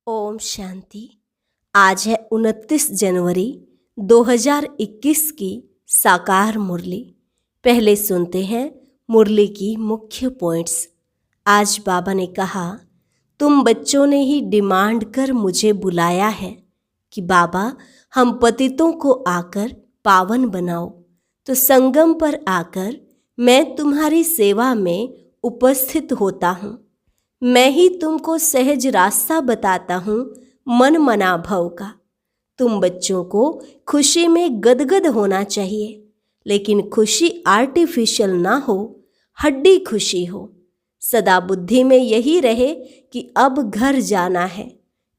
ओम शांति। आज है 29 जनवरी 2021 की साकार मुरली। पहले सुनते हैं मुरली की मुख्य पॉइंट्स। आज बाबा ने कहा, तुम बच्चों ने ही डिमांड कर मुझे बुलाया है कि बाबा हम पतितों को आकर पावन बनाओ, तो संगम पर आकर मैं तुम्हारी सेवा में उपस्थित होता हूँ। मैं ही तुमको सहज रास्ता बताता हूँ मन मना भव का। तुम बच्चों को खुशी में गदगद होना चाहिए, लेकिन खुशी आर्टिफिशियल ना हो, हड्डी खुशी हो। सदा बुद्धि में यही रहे कि अब घर जाना है।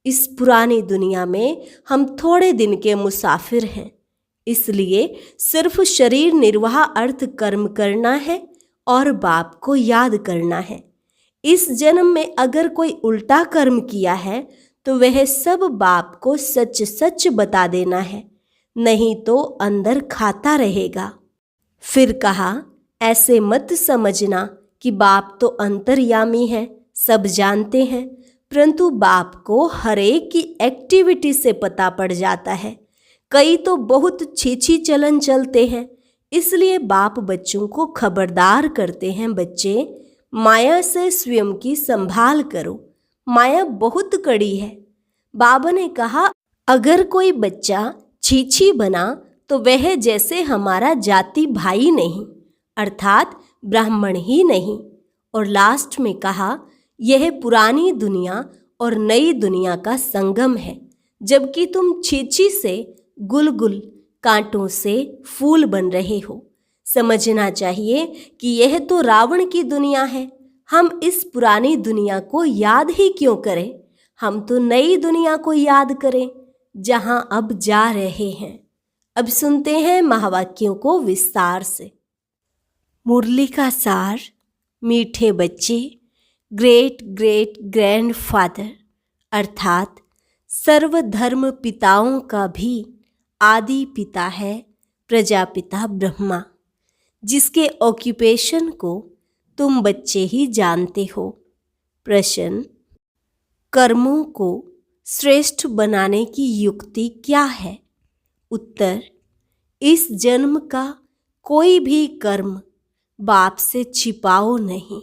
इस पुरानी दुनिया में हम थोड़े दिन के मुसाफिर हैं, इसलिए सिर्फ शरीर निर्वाह अर्थ कर्म करना है और बाप को याद करना है। इस जन्म में अगर कोई उल्टा कर्म किया है तो वह सब बाप को सच सच बता देना है, नहीं तो अंदर खाता रहेगा। फिर कहा, ऐसे मत समझना कि बाप तो अंतर्यामी है, सब जानते हैं, परंतु बाप को हर एक की एक्टिविटी से पता पड़ जाता है। कई तो बहुत छीछी चलन चलते हैं, इसलिए बाप बच्चों को खबरदार करते हैं, बच्चे माया से स्वयं की संभाल करो, माया बहुत कड़ी है। बाबा ने कहा, अगर कोई बच्चा छीछी बना तो वह जैसे हमारा जाति भाई नहीं, अर्थात ब्राह्मण ही नहीं। और लास्ट में कहा, यह पुरानी दुनिया और नई दुनिया का संगम है, जबकि तुम छीछी से गुलगुल, कांटों से फूल बन रहे हो। समझना चाहिए कि यह तो रावण की दुनिया है। हम इस पुरानी दुनिया को याद ही क्यों करें, हम तो नई दुनिया को याद करें जहां अब जा रहे हैं। अब सुनते हैं महावाक्यों को विस्तार से। मुरली का सार। मीठे बच्चे, ग्रेट ग्रेट ग्रैंडफादर अर्थात सर्वधर्म पिताओं का भी आदि पिता है प्रजापिता ब्रह्मा, जिसके ऑक्यूपेशन को तुम बच्चे ही जानते हो। प्रश्न, कर्मों को श्रेष्ठ बनाने की युक्ति क्या है? उत्तर, इस जन्म का कोई भी कर्म बाप से छिपाओ नहीं।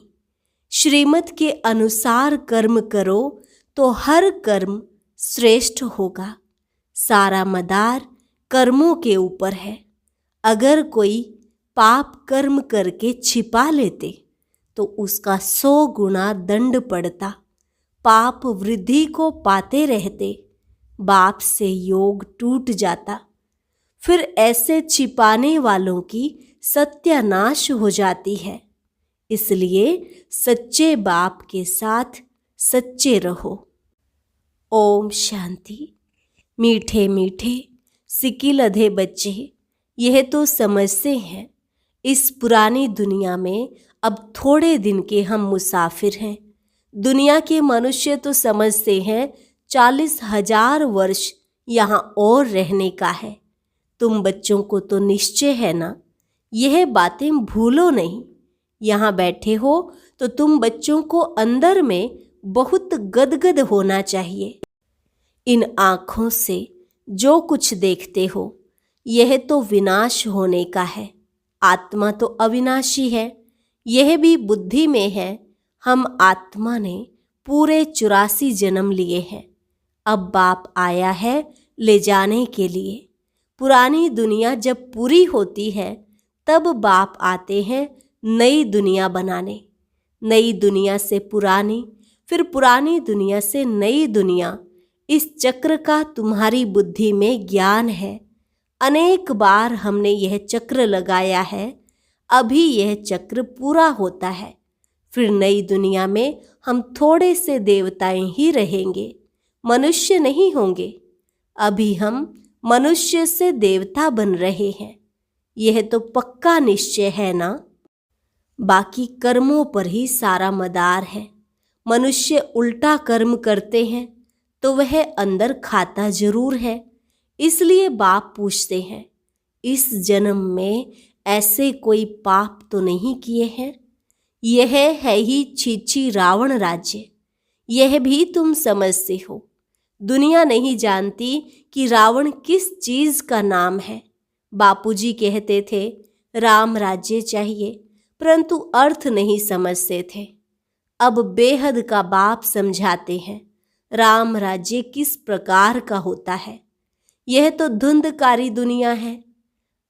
श्रीमत के अनुसार कर्म करो तो हर कर्म श्रेष्ठ होगा। सारा मदार कर्मों के ऊपर है। अगर कोई पाप कर्म करके छिपा लेते तो उसका 100 गुना दंड पड़ता। पाप वृद्धि को पाते रहते, बाप से योग टूट जाता। फिर ऐसे छिपाने वालों की सत्यानाश हो जाती है। इसलिए सच्चे बाप के साथ सच्चे रहो। ओम शांति। मीठे मीठे सिकिलधे बच्चे, यह तो समझते हैं इस पुरानी दुनिया में अब थोड़े दिन के हम मुसाफिर हैं। दुनिया के मनुष्य तो समझते हैं 40,000 वर्ष यहाँ और रहने का है। तुम बच्चों को तो निश्चय है ना, यह बातें भूलो नहीं। यहाँ बैठे हो तो तुम बच्चों को अंदर में बहुत गदगद होना चाहिए। इन आँखों से जो कुछ देखते हो यह तो विनाश होने का है। आत्मा तो अविनाशी है, यह भी बुद्धि में है। हम आत्मा ने पूरे 84 जन्म लिए हैं। अब बाप आया है ले जाने के लिए। पुरानी दुनिया जब पूरी होती है तब बाप आते हैं नई दुनिया बनाने। नई दुनिया से पुरानी, फिर पुरानी दुनिया से नई दुनिया। इस चक्र का तुम्हारी बुद्धि में ज्ञान है। अनेक बार हमने यह चक्र लगाया है, अभी यह चक्र पूरा होता है। फिर नई दुनिया में हम थोड़े से देवताएं ही रहेंगे, मनुष्य नहीं होंगे। अभी हम मनुष्य से देवता बन रहे हैं, यह तो पक्का निश्चय है ना। बाकी कर्मों पर ही सारा मदार है। मनुष्य उल्टा कर्म करते हैं तो वह अंदर खाता जरूर है। इसलिए बाप पूछते हैं, इस जन्म में ऐसे कोई पाप तो नहीं किए हैं? यह है ही छीछी रावण राज्य, यह भी तुम समझते हो। दुनिया नहीं जानती कि रावण किस चीज का नाम है। बापूजी कहते थे राम राज्य चाहिए, परंतु अर्थ नहीं समझते थे। अब बेहद का बाप समझाते हैं राम राज्य किस प्रकार का होता है। यह तो धुंधकारी दुनिया है।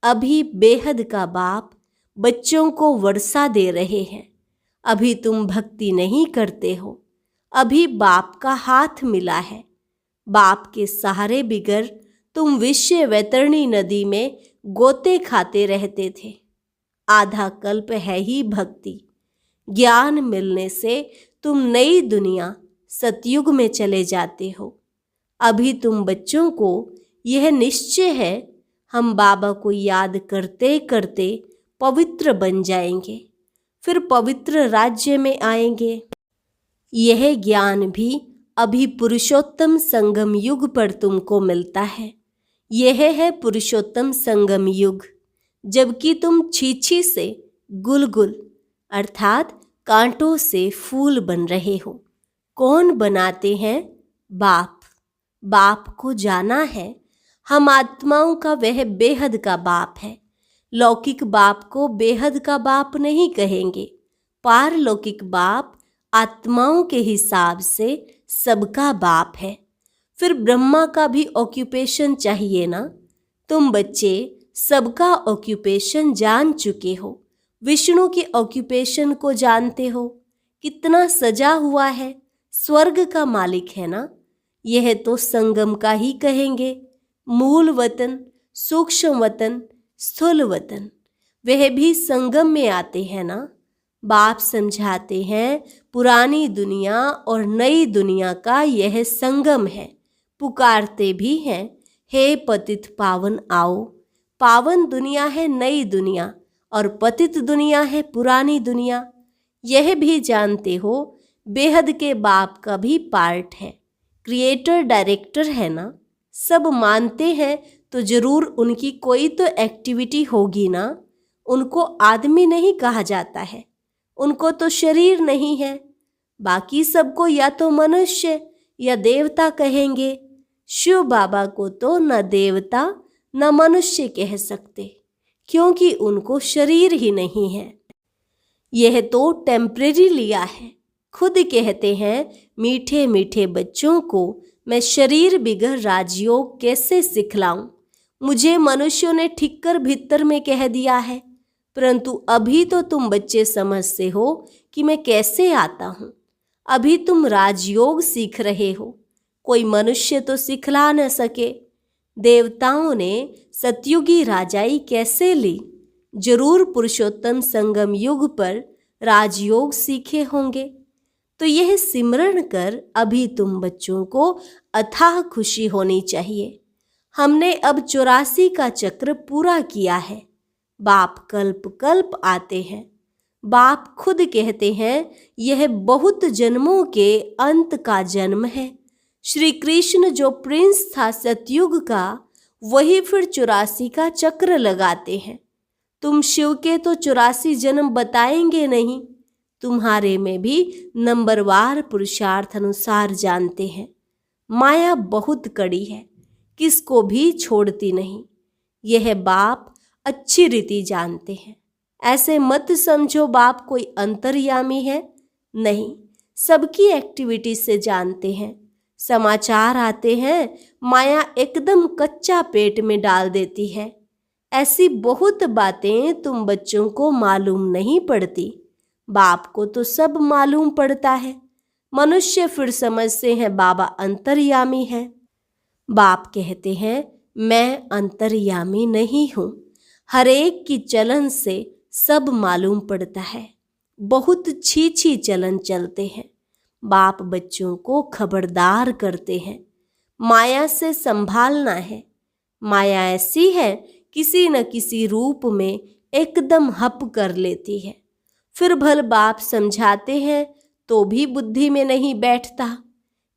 अभी बेहद का बाप बच्चों को वर्षा दे रहे हैं। अभी तुम भक्ति नहीं करते हो, अभी बाप का हाथ मिला है। बाप के सहारे बिगर तुम विश्व वैतरणी नदी में गोते खाते रहते थे। आधा कल्प है ही भक्ति। ज्ञान मिलने से तुम नई दुनिया सतयुग में चले जाते हो। अभी तुम बच्चों को यह निश्चय है हम बाबा को याद करते करते पवित्र बन जाएंगे, फिर पवित्र राज्य में आएंगे। यह ज्ञान भी अभी पुरुषोत्तम संगम युग पर तुमको मिलता है। यह है पुरुषोत्तम संगम युग, जबकि तुम छीछी से गुलगुल अर्थात कांटों से फूल बन रहे हो। कौन बनाते हैं? बाप। बाप को जाना है। हम आत्माओं का वह बेहद का बाप है। लौकिक बाप को बेहद का बाप नहीं कहेंगे। पारलौकिक बाप आत्माओं के हिसाब से सबका बाप है। फिर ब्रह्मा का भी ऑक्यूपेशन चाहिए ना। तुम बच्चे सबका ऑक्यूपेशन जान चुके हो। विष्णु के ऑक्यूपेशन को जानते हो। कितना सजा हुआ है। स्वर्ग का मालिक है ना। यह तो संगम का ही कहेंगे। मूल वतन, सूक्ष्म वतन, स्थूल वतन, वह भी संगम में आते हैं ना। बाप समझाते हैं पुरानी दुनिया और नई दुनिया का यह संगम है। पुकारते भी हैं हे पतित पावन आओ। पावन दुनिया है नई दुनिया और पतित दुनिया है पुरानी दुनिया। यह भी जानते हो बेहद के बाप का भी पार्ट है। क्रिएटर डायरेक्टर है ना। सब मानते हैं तो जरूर उनकी कोई तो एक्टिविटी होगी ना। उनको आदमी नहीं कहा जाता है, उनको तो शरीर नहीं है। बाकी सबको या तो मनुष्य या देवता कहेंगे। शिव बाबा को तो न देवता न मनुष्य कह सकते, क्योंकि उनको शरीर ही नहीं है। यह तो टेम्परेरी लिया है। खुद कहते हैं मीठे मीठे बच्चों को मैं शरीर बिगर राजयोग कैसे सिखलाऊं। मुझे मनुष्यों ने ठिक्कर भीतर में कह दिया है, परंतु अभी तो तुम बच्चे समझते हो कि मैं कैसे आता हूँ। अभी तुम राजयोग सीख रहे हो। कोई मनुष्य तो सिखला न सके। देवताओं ने सतयुगी राजाई कैसे ली? जरूर पुरुषोत्तम संगम युग पर राजयोग सीखे होंगे। तो यह सिमरण कर अभी तुम बच्चों को अथाह खुशी होनी चाहिए। हमने अब 84 का चक्र पूरा किया है। बाप कल्प कल्प आते हैं। बाप खुद कहते हैं यह बहुत जन्मों के अंत का जन्म है। श्री कृष्ण जो प्रिंस था सतयुग का, वही फिर 84 का चक्र लगाते हैं। तुम शिव के तो 84 जन्म बताएंगे नहीं। तुम्हारे में भी नंबरवार पुरुषार्थ अनुसार जानते हैं। माया बहुत कड़ी है, किसको भी छोड़ती नहीं। यह बाप अच्छी रीति जानते हैं। ऐसे मत समझो बाप कोई अंतर्यामी है। नहीं, सबकी एक्टिविटी से जानते हैं। समाचार आते हैं, माया एकदम कच्चा पेट में डाल देती है। ऐसी बहुत बातें तुम बच्चों को मालूम नहीं पड़ती। बाप को तो सब मालूम पड़ता है। मनुष्य फिर समझते हैं बाबा अंतर्यामी है। बाप कहते हैं मैं अंतर्यामी नहीं हूँ। हर एक की चलन से सब मालूम पड़ता है। बहुत छी चलन चलते हैं। बाप बच्चों को खबरदार करते हैं, माया से संभालना है। माया ऐसी है किसी न किसी रूप में एकदम हप कर लेती है। फिर भल बाप समझाते हैं तो भी बुद्धि में नहीं बैठता।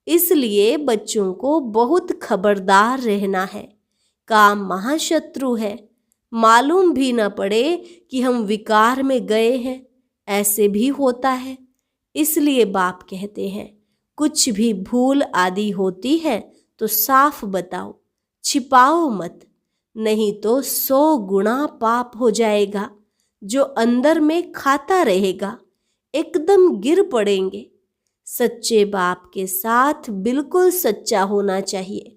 इसलिए बच्चों को बहुत खबरदार रहना है। काम महाशत्रु है। मालूम भी न पड़े कि हम विकार में गए हैं, ऐसे भी होता है। इसलिए बाप कहते हैं कुछ भी भूल आदि होती है तो साफ बताओ, छिपाओ मत, नहीं तो 100 गुना पाप हो जाएगा। जो अंदर में खाता रहेगा एकदम गिर पड़ेंगे। सच्चे बाप के साथ बिल्कुल सच्चा होना चाहिए,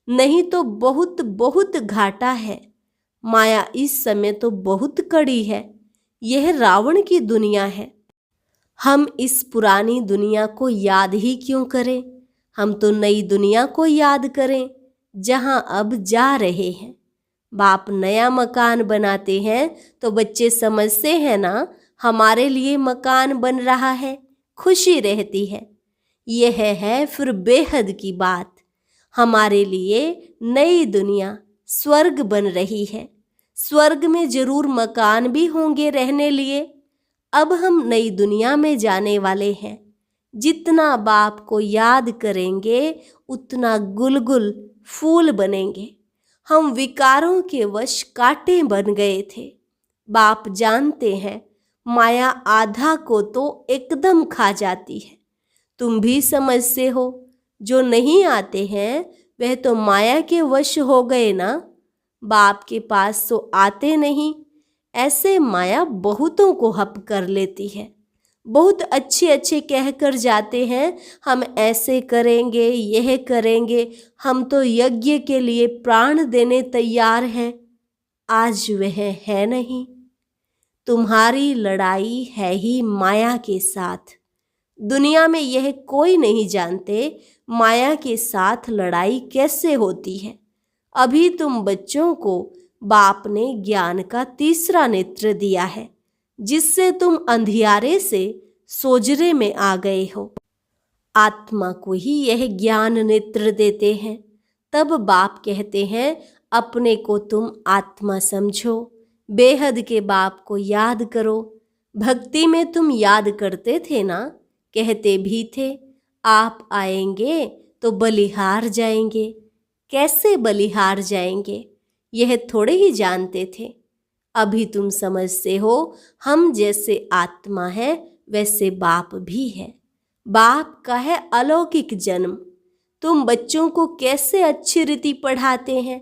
नहीं तो बहुत बहुत घाटा है। माया इस समय तो बहुत कड़ी है। यह रावण की दुनिया है। हम इस पुरानी दुनिया को याद ही क्यों करें? हम तो नई दुनिया को याद करें जहां अब जा रहे हैं। बाप नया मकान बनाते हैं तो बच्चे समझते हैं ना, हमारे लिए मकान बन रहा है, खुशी रहती है। यह है फिर बेहद की बात। हमारे लिए नई दुनिया स्वर्ग बन रही है। स्वर्ग में जरूर मकान भी होंगे रहने लिए। अब हम नई दुनिया में जाने वाले हैं। जितना बाप को याद करेंगे उतना गुलगुल फूल बनेंगे। हम विकारों के वश कांटे बन गए थे। बाप जानते हैं माया आधा को तो एकदम खा जाती है। तुम भी समझते हो। जो नहीं आते हैं वह तो माया के वश हो गए ना। बाप के पास तो आते नहीं। ऐसे माया बहुतों को हप कर लेती है। बहुत अच्छे अच्छे कहकर जाते हैं, हम ऐसे करेंगे, यह करेंगे, हम तो यज्ञ के लिए प्राण देने तैयार हैं। आज वह है नहीं। तुम्हारी लड़ाई है ही माया के साथ। दुनिया में यह कोई नहीं जानते माया के साथ लड़ाई कैसे होती है। अभी तुम बच्चों को बाप ने ज्ञान का तीसरा नेत्र दिया है, जिससे तुम अंधियारे से सोजरे में आ गए हो। आत्मा को ही यह ज्ञान नेत्र देते हैं। तब बाप कहते हैं अपने को तुम आत्मा समझो, बेहद के बाप को याद करो। भक्ति में तुम याद करते थे ना, कहते भी थे आप आएंगे तो बलिहार जाएंगे। कैसे बलिहार जाएंगे यह थोड़े ही जानते थे। अभी तुम समझते हो हम जैसे आत्मा है वैसे बाप भी है। बाप का है अलौकिक जन्म। तुम बच्चों को कैसे अच्छी रीति पढ़ाते हैं।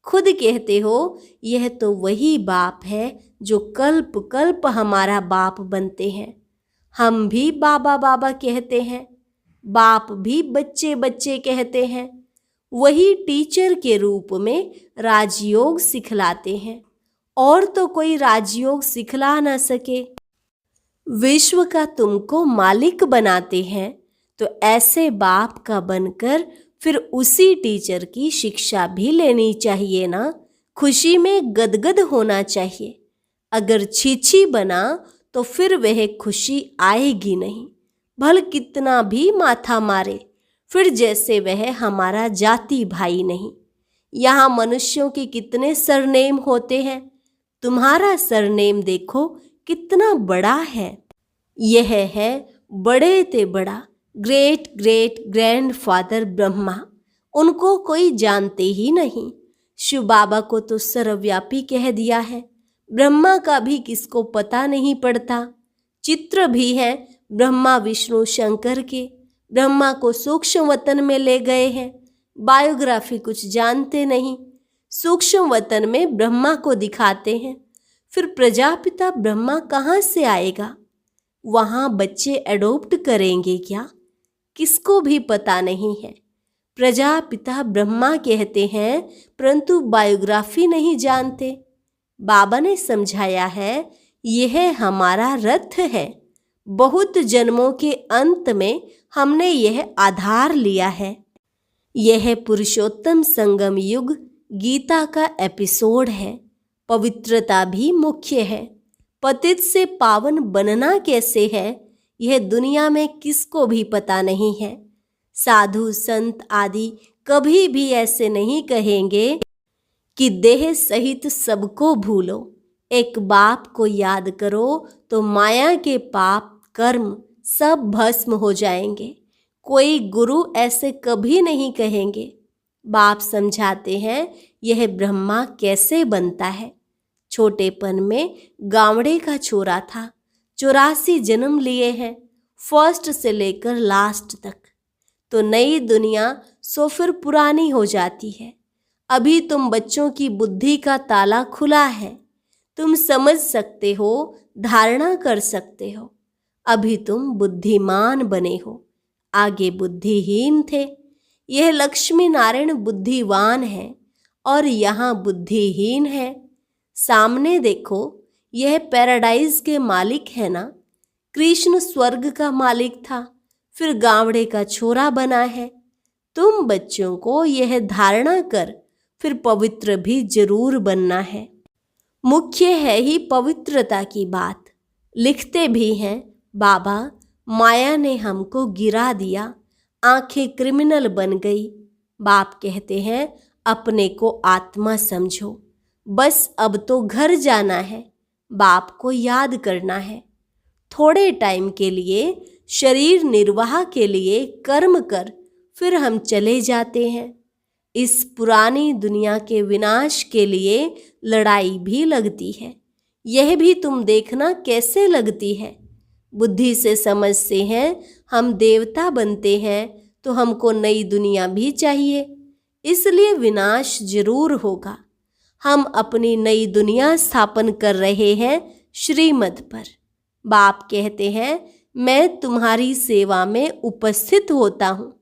खुद कहते हो यह तो वही बाप है जो कल्प कल्प हमारा बाप बनते हैं। हम भी बाबा बाबा कहते हैं, बाप भी बच्चे बच्चे कहते हैं। वही टीचर के रूप में राजयोग सिखलाते हैं, और तो कोई राजयोग सिखला ना सके। विश्व का तुमको मालिक बनाते हैं तो ऐसे बाप का बनकर फिर उसी टीचर की शिक्षा भी लेनी चाहिए ना। खुशी में गदगद होना चाहिए। अगर छीछी बना तो फिर वह खुशी आएगी नहीं। भल कितना भी माथा मारे, फिर जैसे वह हमारा जाति भाई नहीं। यहाँ मनुष्यों के कितने सरनेम होते हैं। तुम्हारा सरनेम देखो कितना बड़ा है। यह है बड़े ते बड़ा, ग्रेट ग्रेट ग्रैंडफादर ब्रह्मा। उनको कोई जानते ही नहीं। शिव बाबा को तो सर्वव्यापी कह दिया है। ब्रह्मा का भी किसको पता नहीं पड़ता। चित्र भी है ब्रह्मा विष्णु शंकर के। ब्रह्मा को सूक्ष्म वतन में ले गए हैं। बायोग्राफी कुछ जानते नहीं। सूक्ष्म वतन में ब्रह्मा को दिखाते हैं। फिर प्रजापिता ब्रह्मा कहाँ से आएगा? वहाँ बच्चे एडॉप्ट करेंगे क्या? किसको भी पता नहीं है। प्रजापिता ब्रह्मा कहते हैं परंतु बायोग्राफी नहीं जानते। बाबा ने समझाया है यह हमारा रथ है। बहुत जन्मों के अंत में हमने यह आधार लिया है। यह पुरुषोत्तम संगम युग गीता का एपिसोड है। पवित्रता भी मुख्य है। पतित से पावन बनना कैसे है यह दुनिया में किसको भी पता नहीं है। साधु संत आदि कभी भी ऐसे नहीं कहेंगे कि देह सहित सबको भूलो, एक बाप को याद करो तो माया के पाप कर्म सब भस्म हो जाएंगे। कोई गुरु ऐसे कभी नहीं कहेंगे। बाप समझाते हैं यह ब्रह्मा कैसे बनता है। छोटेपन में गावड़े का छोरा था। 84 जन्म लिए हैं, फर्स्ट से लेकर लास्ट तक। तो नई दुनिया सो फिर पुरानी हो जाती है। अभी तुम बच्चों की बुद्धि का ताला खुला है, तुम समझ सकते हो, धारणा कर सकते हो। अभी तुम बुद्धिमान बने हो, आगे बुद्धिहीन थे। यह लक्ष्मी नारायण बुद्धिवान है और यहाँ बुद्धिहीन है। सामने देखो, यह पैराडाइज के मालिक है ना। कृष्ण स्वर्ग का मालिक था, फिर गावड़े का छोरा बना है। तुम बच्चों को यह धारणा कर फिर पवित्र भी जरूर बनना है। मुख्य है ही पवित्रता की बात। लिखते भी हैं, बाबा माया ने हमको गिरा दिया, आंखें क्रिमिनल बन गई। बाप कहते हैं अपने को आत्मा समझो, बस अब तो घर जाना है, बाप को याद करना है। थोड़े टाइम के लिए शरीर निर्वाह के लिए कर्म कर फिर हम चले जाते हैं। इस पुरानी दुनिया के विनाश के लिए लड़ाई भी लगती है। यह भी तुम देखना कैसे लगती है। बुद्धि से समझते हैं हम देवता बनते हैं तो हमको नई दुनिया भी चाहिए, इसलिए विनाश जरूर होगा। हम अपनी नई दुनिया स्थापन कर रहे हैं श्रीमत पर। बाप कहते हैं मैं तुम्हारी सेवा में उपस्थित होता हूँ।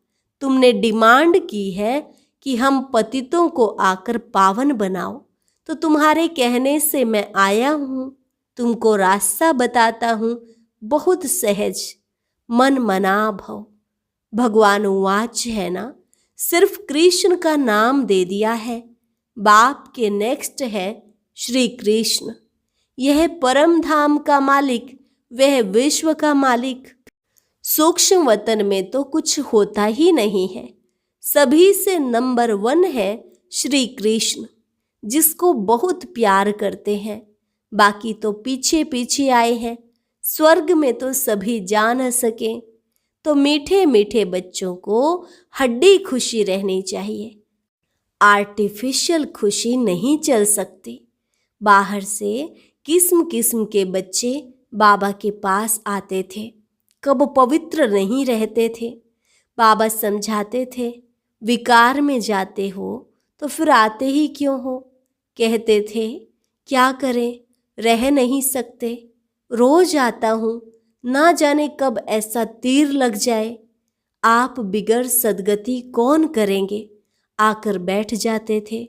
तुमने डिमांड की है कि हम पतितों को आकर पावन बनाओ, तो तुम्हारे कहने से मैं आया हूँ। तुमको रास्ता बताता हूँ, बहुत सहज, मन मना भव। भगवान वाच है ना, सिर्फ कृष्ण का नाम दे दिया है। बाप के नेक्स्ट है श्री कृष्ण। यह परम धाम का मालिक, वह विश्व का मालिक। सूक्ष्म वतन में तो कुछ होता ही नहीं है। सभी से नंबर 1 है श्री कृष्ण, जिसको बहुत प्यार करते हैं। बाकी तो पीछे पीछे आए हैं। स्वर्ग में तो सभी जा न सके, तो मीठे मीठे बच्चों को हड्डी खुशी रहनी चाहिए। आर्टिफिशियल खुशी नहीं चल सकती। बाहर से किस्म किस्म के बच्चे बाबा के पास आते थे, कब पवित्र नहीं रहते थे। बाबा समझाते थे, विकार में जाते हो तो फिर आते ही क्यों हो। कहते थे क्या करें, रह नहीं सकते, रोज आता हूँ, ना जाने कब ऐसा तीर लग जाए। आप बिगर सदगति कौन करेंगे, आकर बैठ जाते थे।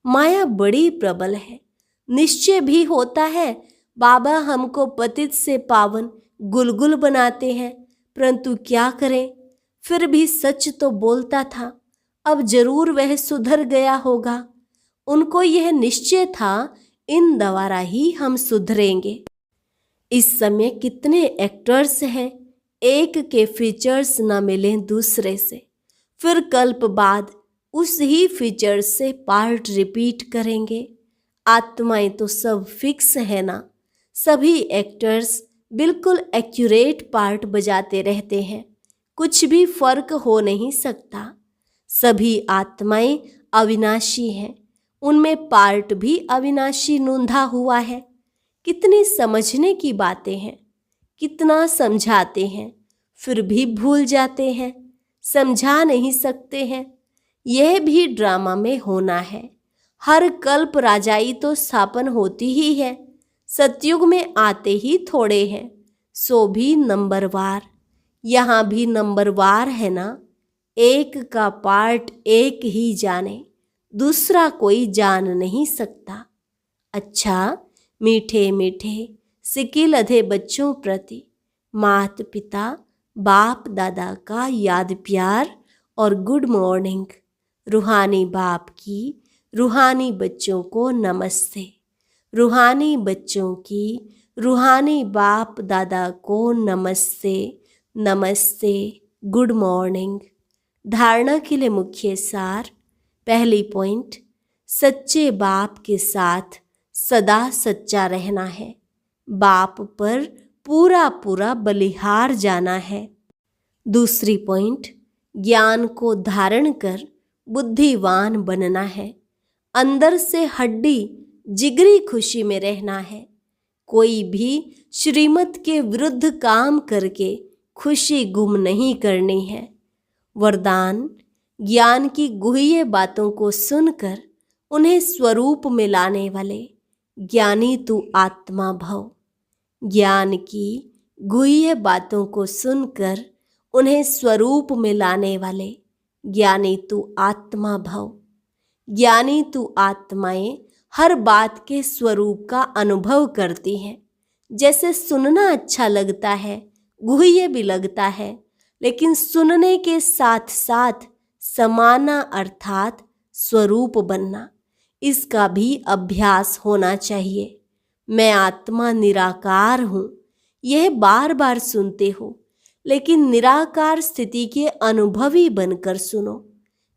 माया बड़ी प्रबल है। निश्चय भी होता है बाबा हमको पतित से पावन गुलगुल बनाते हैं, परंतु क्या करें, फिर भी सच तो बोलता था। अब जरूर वह सुधर गया होगा। उनको यह निश्चय था इन द्वारा ही हम सुधरेंगे। इस समय कितने एक्टर्स हैं, एक के फीचर्स न मिलें दूसरे से, फिर कल्प बाद उस ही फीचर से पार्ट रिपीट करेंगे। आत्माएं तो सब फिक्स है ना। सभी एक्टर्स बिल्कुल एक्यूरेट पार्ट बजाते रहते हैं, कुछ भी फर्क हो नहीं सकता। सभी आत्माएं अविनाशी हैं, उनमें पार्ट भी अविनाशी नूंधा हुआ है। कितनी समझने की बातें हैं, कितना समझाते हैं, फिर भी भूल जाते हैं, समझा नहीं सकते हैं। यह भी ड्रामा में होना है। हर कल्प राजाई तो स्थापन होती ही है। सतयुग में आते ही थोड़े हैं, सो भी नंबरवार। यहाँ भी नंबरवार है ना। एक का पार्ट एक ही जाने, दूसरा कोई जान नहीं सकता। अच्छा, मीठे मीठे सिकिल अधे बच्चों प्रति माता पिता बाप दादा का याद प्यार और गुड मॉर्निंग। रूहानी बाप की रूहानी बच्चों को नमस्ते। रूहानी बच्चों की रूहानी बाप दादा को नमस्ते नमस्ते, गुड मॉर्निंग। धारणा के लिए मुख्य सार। पहली पॉइंट, सच्चे बाप के साथ सदा सच्चा रहना है। बाप पर पूरा पूरा बलिहार जाना है। दूसरी पॉइंट, ज्ञान को धारण कर बुद्धिवान बनना है। अंदर से हड्डी जिगरी खुशी में रहना है। कोई भी श्रीमत के विरुद्ध काम करके खुशी गुम नहीं करनी है। वरदान, ज्ञान की गुह्य बातों को सुनकर उन्हें स्वरूप में लाने वाले ज्ञानी तू आत्मा भव। ज्ञान की गुह्य बातों को सुनकर उन्हें स्वरूप में लाने वाले ज्ञानी तू आत्मा भव। ज्ञानी तू आत्माएं हर बात के स्वरूप का अनुभव करती हैं। जैसे सुनना अच्छा लगता है, गुह्य भी लगता है, लेकिन सुनने के साथ साथ समाना अर्थात स्वरूप बनना, इसका भी अभ्यास होना चाहिए। मैं आत्मा निराकार हूँ, यह बार बार सुनते हो, लेकिन निराकार स्थिति के अनुभवी बनकर सुनो।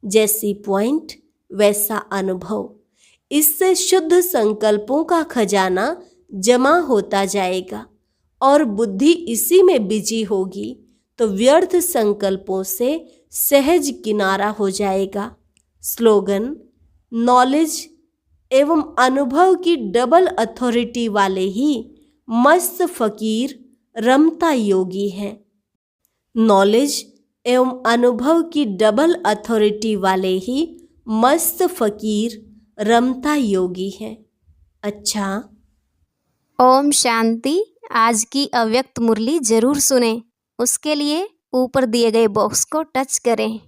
जैसी पॉइंट वैसा अनुभव। इससे शुद्ध संकल्पों का खजाना जमा होता जाएगा और बुद्धि इसी में बिजी होगी तो व्यर्थ संकल्पों से सहज किनारा हो जाएगा। स्लोगन: नॉलेज एवं अनुभव की डबल अथॉरिटी वाले ही मस्त फकीर रमता योगी हैं। नॉलेज एवं अनुभव की डबल अथॉरिटी वाले ही मस्त फकीर रमता योगी हैं। अच्छा, ओम शांति। आज की अव्यक्त मुरली जरूर सुने। उसके लिए ऊपर दिए गए बॉक्स को टच करें।